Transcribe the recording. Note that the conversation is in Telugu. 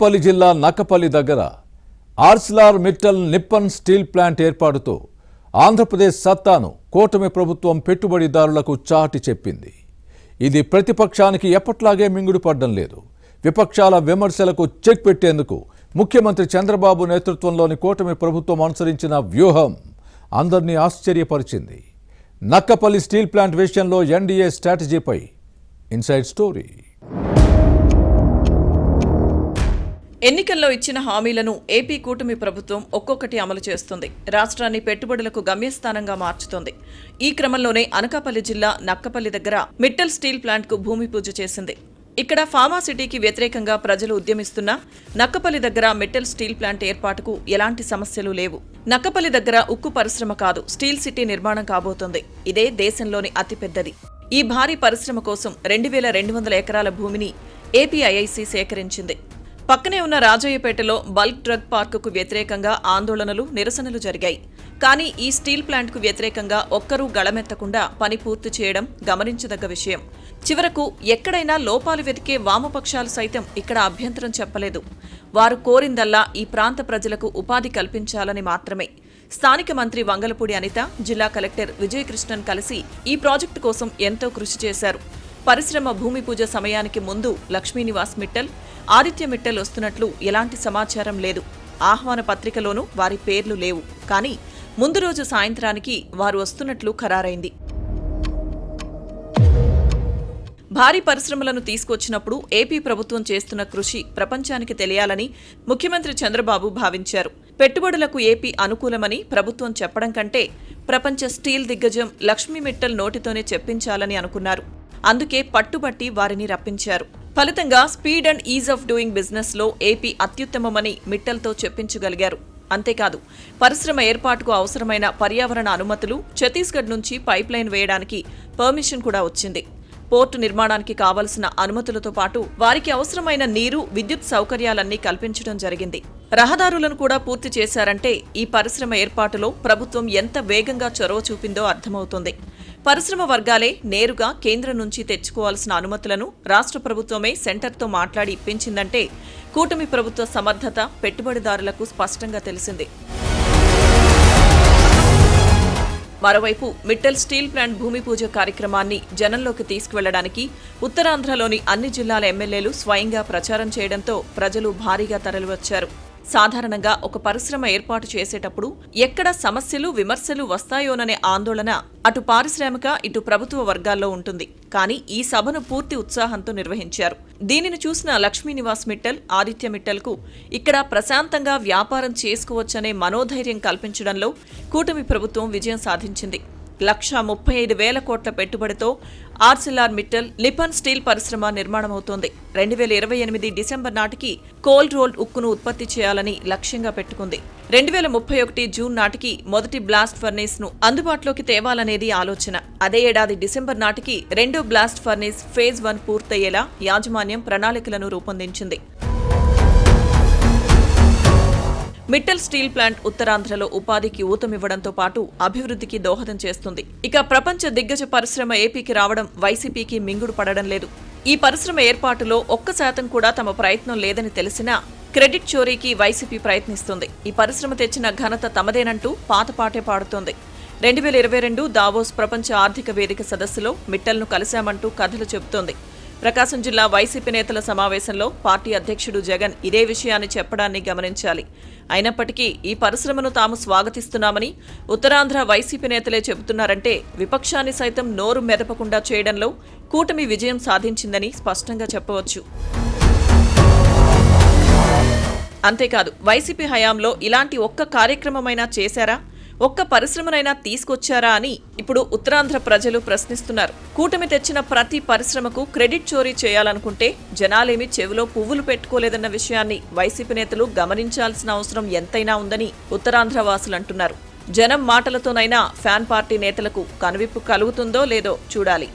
అనకాపల్లి జిల్లా నక్కపల్లి దగ్గర Arcelor Mittal Nippon steel plant ఏర్పాటుతో ఆంధ్రప్రదేశ్ సత్తాను కూటమి ప్రభుత్వం పెట్టుబడిదారులకు చాటి చెప్పింది. ఇది ప్రతిపక్షానికి ఎప్పట్లాగే మింగుడు పడడం లేదు. విపక్షాల విమర్శలకు చెక్ పెట్టేందుకు ముఖ్యమంత్రి చంద్రబాబు నేతృత్వంలోని కూటమి ప్రభుత్వం అనుసరించిన వ్యూహం అందరినీ ఆశ్చర్యపరిచింది. నక్కపల్లి స్టీల్ ప్లాంట్ విషయంలో ఎన్డీఏ స్ట్రాటజీపై ఇన్సైడ్ స్టోరీ. ఎన్నికల్లో ఇచ్చిన హామీలను ఏపీ కూటమి ప్రభుత్వం ఒక్కొక్కటి అమలు చేస్తుంది. రాష్ట్రాన్ని పెట్టుబడులకు గమ్యస్థానంగా మార్చుతోంది. ఈ క్రమంలోనే అనకాపల్లి జిల్లా నక్కపల్లి దగ్గర మిట్టల్ స్టీల్ ప్లాంట్కు భూమి పూజ చేసింది. ఇక్కడ ఫార్మాసిటీకి వ్యతిరేకంగా ప్రజలు ఉద్యమిస్తున్నా నక్కపల్లి దగ్గర మిట్టల్ స్టీల్ ప్లాంట్ ఏర్పాటుకు ఎలాంటి సమస్యలు లేవు. నక్కపల్లి దగ్గర ఉక్కు పరిశ్రమ కాదు, స్టీల్ సిటీ నిర్మాణం కాబోతోంది. ఇదే దేశంలోని అతిపెద్దది. ఈ భారీ పరిశ్రమ కోసం 2200 ఎకరాల భూమిని ఏపీఐఐసి సేకరించింది. పక్కనే ఉన్న రాజయ్యపేటలో బల్క్ డ్రగ్ పార్కుకు వ్యతిరేకంగా ఆందోళనలు, నిరసనలు జరిగాయి. కానీ ఈ స్టీల్ ప్లాంట్కు వ్యతిరేకంగా ఒక్కరూ గళమెత్తకుండా పని పూర్తి చేయడం గమనించదగ్గ విషయం. చివరకు ఎక్కడైనా లోపాలు వెతికే వామపక్షాలు సైతం ఇక్కడ అభ్యంతరం చెప్పలేదు. వారు కోరిందల్లా ఈ ప్రాంత ప్రజలకు ఉపాధి కల్పించాలని మాత్రమే. స్థానిక మంత్రి వంగలపూడి అనిత, జిల్లా కలెక్టర్ విజయకృష్ణన్ కలిసి ఈ ప్రాజెక్టు కోసం ఎంతో కృషి చేశారు. పరిశ్రమ భూమి పూజ సమయానికి ముందు లక్ష్మీనివాస్ మిట్టల్, ఆదిత్య మిట్టల్ వస్తున్నట్లు ఎలాంటి సమాచారం లేదు. ఆహ్వాన పత్రికలోనూ వారి పేర్లు లేవు. కానీ ముందు రోజు సాయంత్రానికి వారు వస్తున్నట్లు ఖరారైంది. భారీ పరిశ్రమలను తీసుకొచ్చినప్పుడు ఏపీ ప్రభుత్వం చేస్తున్న కృషి ప్రపంచానికి తెలియాలని ముఖ్యమంత్రి చంద్రబాబు భావించారు. పెట్టుబడులకు ఏపీ అనుకూలమని ప్రభుత్వం చెప్పడం కంటే ప్రపంచ స్టీల్ దిగ్గజం లక్ష్మీ మిట్టల్ నోటితోనే చెప్పించాలని అనుకున్నారు. అందుకే పట్టుబట్టి వారిని రప్పించారు. ఫలితంగా speed and is of doing business లో ఏపీ అత్యుత్తమమని మిట్టల్తో చెప్పించగలిగారు. అంతేకాదు, పరిశ్రమ ఏర్పాటుకు అవసరమైన పర్యావరణ అనుమతులు, ఛత్తీస్గఢ్ నుంచి పైప్ లైన్ వేయడానికి పర్మిషన్ కూడా వచ్చింది. పోర్టు నిర్మాణానికి కావలసిన అనుమతులతో పాటు వారికి అవసరమైన నీరు, విద్యుత్ సౌకర్యాలన్నీ కల్పించడం జరిగింది. రహదారులను కూడా పూర్తి చేశారంటే ఈ పరిశ్రమ ఏర్పాటులో ప్రభుత్వం ఎంత వేగంగా చొరవ చూపిందో అర్థమవుతుంది. పరిశ్రమ వర్గాలే నేరుగా కేంద్రం నుంచి తెచ్చుకోవాల్సిన అనుమతులను రాష్ట్ర ప్రభుత్వమే సెంటర్తో మాట్లాడి ఇప్పించిందంటే కూటమి ప్రభుత్వ సమర్థత పెట్టుబడిదారులకు స్పష్టంగా తెలిసింది. మరోవైపు మిట్టల్ స్టీల్ ప్లాంట్ భూమి పూజ కార్యక్రమాన్ని జనంలోకి తీసుకువెళ్లడానికి ఉత్తరాంధ్రలోని అన్ని జిల్లాల ఎమ్మెల్యేలు స్వయంగా ప్రచారం చేయడంతో ప్రజలు భారీగా తరలివచ్చారు. సాధారణంగా ఒక పరిశ్రమ ఏర్పాటు చేసేటప్పుడు ఎక్కడ సమస్యలు, విమర్శలు వస్తాయోననే ఆందోళన అటు పారిశ్రామిక, ఇటు ప్రభుత్వ వర్గాల్లో ఉంటుంది. కానీ ఈ సభను పూర్తి ఉత్సాహంతో నిర్వహించారు. దీనిని చూసిన లక్ష్మీనివాస్ మిట్టల్, ఆదిత్య మిట్టల్కు ఇక్కడ ప్రశాంతంగా వ్యాపారం చేసుకోవచ్చనే మనోధైర్యం కల్పించడంలో కూటమి ప్రభుత్వం విజయం సాధించింది. 1,35,000 కోట్ల పెట్టుబడితో ఆర్సిలార్ మిట్టల్ నిప్పన్ స్టీల్ పరిశ్రమ నిర్మాణమవుతోంది. 2028 డిసెంబర్ నాటికి కోల్డ్ రోల్డ్ ఉక్కును ఉత్పత్తి చేయాలని లక్ష్యంగా పెట్టుకుంది. 2031 జూన్ నాటికి మొదటి బ్లాస్ట్ ఫర్నేస్ ను అందుబాటులోకి తేవాలనేది ఆలోచన. అదే ఏడాది డిసెంబర్ నాటికి రెండో బ్లాస్ట్ ఫర్నేస్ ఫేజ్ 1 పూర్తయ్యేలా యాజమాన్యం ప్రణాళికలను రూపొందించింది. మిట్టల్ స్టీల్ ప్లాంట్ ఉత్తరాంధ్రలో ఉపాధికి ఊతమివ్వడంతో పాటు అభివృద్ధికి దోహదం చేస్తుంది. ఇక ప్రపంచ దిగ్గజ పరిశ్రమ ఏపీకి రావడం వైసీపీకి మింగుడు పడడం లేదు. ఈ పరిశ్రమ ఏర్పాటులో 1% కూడా తమ ప్రయత్నం లేదని తెలిసినా క్రెడిట్ చోరీకి వైసీపీ ప్రయత్నిస్తుంది. ఈ పరిశ్రమ తెచ్చిన ఘనత తమదేనంటూ పాతపాటే పాడుతోంది. 2022 దావోస్ ప్రపంచ ఆర్థిక వేదిక సదస్సులో మిట్టల్ను కలిశామంటూ కథలు చెబుతోంది. ప్రకాశం జిల్లా వైసీపీ నేతల సమావేశంలో పార్టీ అధ్యక్షుడు జగన్ ఇదే విషయాన్ని చెప్పడాన్ని గమనించాలి. అయినప్పటికీ ఈ పరిశ్రమను తాము స్వాగతిస్తున్నామని ఉత్తరాంధ్ర వైసీపీ నేతలే చెబుతున్నారంటే విపక్షాన్ని సైతం నోరు మెదపకుండా చేయడంలో కూటమి విజయం సాధించిందని స్పష్టంగా చెప్పవచ్చు. అంతేకాదు, వైసీపీ హయాంలో ఇలాంటి ఒక్క కార్యక్రమమైనా చేశారా, ఒక్క పరిశ్రమనైనా తీసుకొచ్చారా అని ఇప్పుడు ఉత్తరాంధ్ర ప్రజలు ప్రశ్నిస్తున్నారు. కూటమి తెచ్చిన ప్రతి పరిశ్రమకు క్రెడిట్ చోరీ చేయాలనుకుంటే జనాలేమి చెవిలో పువ్వులు పెట్టుకోలేదన్న విషయాన్ని వైసీపీ నేతలు గమనించాల్సిన అవసరం ఎంతైనా ఉందని ఉత్తరాంధ్ర వాసులు అంటున్నారు. జనం మాటలతోనైనా ఫ్యాన్ పార్టీ నేతలకు కనువిప్పు కలుగుతుందో లేదో చూడాలి.